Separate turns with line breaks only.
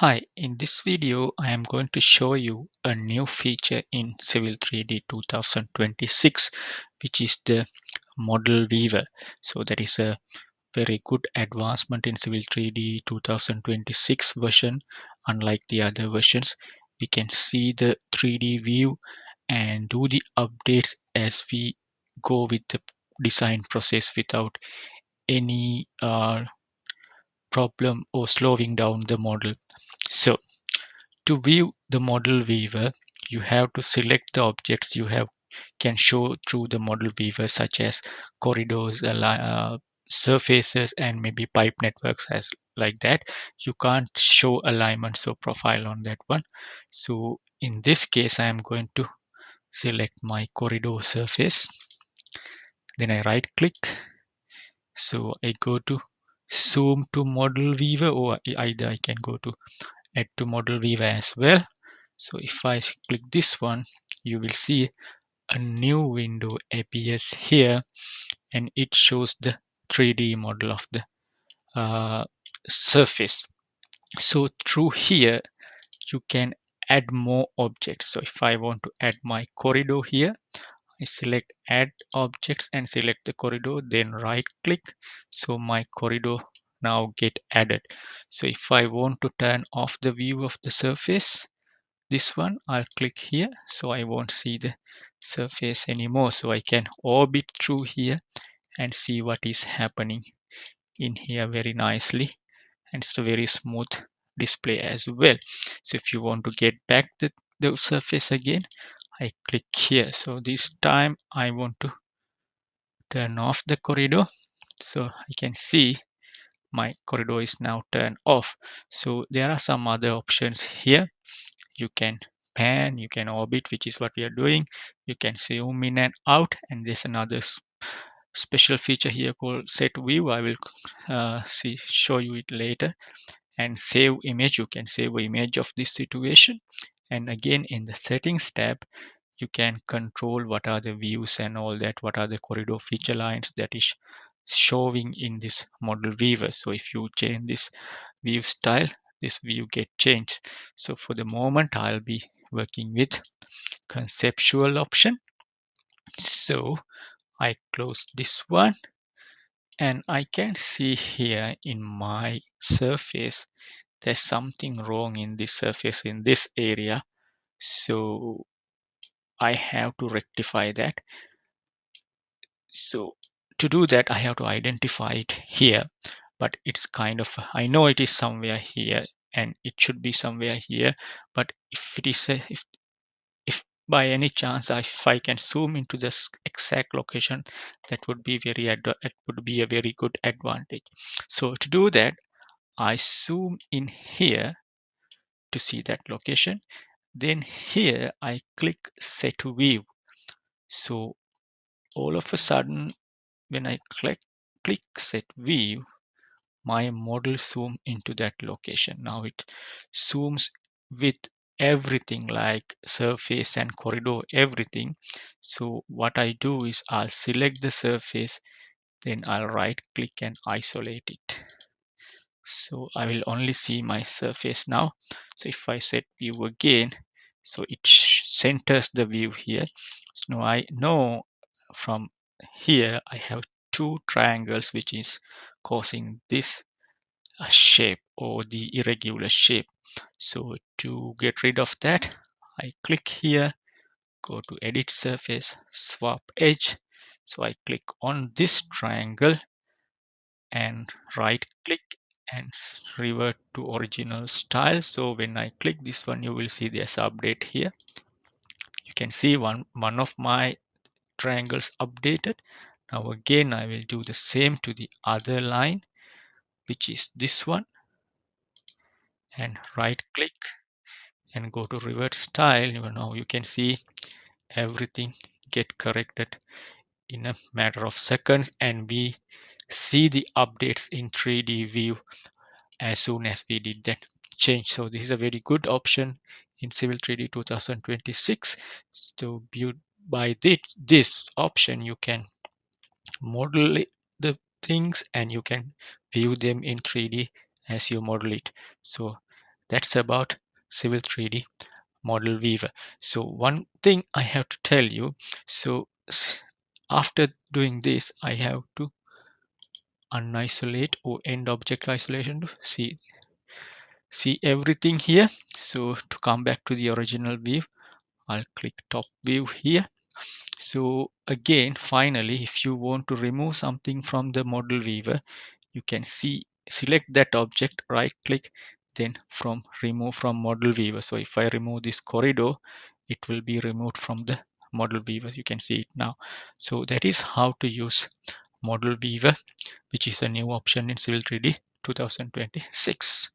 Hi, in this video I am going to show you a new feature in Civil 3D 2026, which is the model viewer. So that is a very good advancement in Civil 3D 2026 version. Unlike the other versions, we can see the 3D view and do the updates as we go with the design process without any problem or slowing down the model. So to view the model viewer, you have to select the objects you can show through the model viewer, such as corridors, surfaces, and maybe pipe networks as like that. You can't show alignments or profile on that one. So in this case, I am going to select my corridor surface. Then I right click. So I go to zoom to model viewer, or either I can go to add to model viewer as well. So if I click this one, you will see a new window appears here, and it shows the 3D model of the surface. So through here, you can add more objects. So if I want to add my corridor here, I select add objects and select the corridor, then right click. So my corridor now get added. So if I want to turn off the view of the surface, this one I'll click here, so I won't see the surface anymore. So I can orbit through here and see what is happening in here very nicely, and it's a very smooth display as well. So if you want to get back the surface again, I click here. So this time I want to turn off the corridor, so I can see my corridor is now turned off. So there are some other options here. You can pan, you can orbit, which is what we are doing. You can zoom in and out, and there's another special feature here called set view. I will show you it later. And save image, you can save an image of this situation. And again, in the settings tab, you can control what are the views and all that, what are the corridor feature lines that is showing in this model viewer. So if you change this view style, this view get changed. So for the moment, I'll be working with conceptual option. So I close this one, and I can see here in my surface there's something wrong in this surface in this area. So I have to rectify that. So to do that, I have to identify it here, but it's kind of, I know it is somewhere here and it should be somewhere here. But if it is if by any chance if I can zoom into this exact location, that would be it would be a very good advantage. So to do that, I zoom in here to see that location. Then here I click set view. So all of a sudden, when I click set view, my model zoom into that location. Now it zooms with everything like surface and corridor, everything. So what I do is I'll select the surface, then I'll right click and isolate it. So I will only see my surface now. So if I set view again, so it centers the view here. So now I know from here I have two triangles which is causing this shape or the irregular shape. So to get rid of that, I click here, go to edit surface, swap edge. So I click on this triangle and right click and revert to original style. So when I click this one, you will see there's update here. You can see one of my triangles updated. Now again, I will do the same to the other line, which is this one, and right click and go to revert style. Now you can see everything get corrected in a matter of seconds, and we see the updates in 3D view as soon as we did that change. So this is a very good option in Civil 3D 2026. So by this option, you can model the things and you can view them in 3D as you model it. So that's about Civil 3D Model Viewer. So one thing I have to tell you, so after doing this, I have to unisolate or end object isolation to see everything here. So to come back to the original view, I'll click top view here. So again, finally, if you want to remove something from the model viewer, you can select that object, right click, then from remove from model viewer. So if I remove this corridor, it will be removed from the model viewer. You can see it now. So that is how to use model viewer, which is a new option in Civil 3D 2026.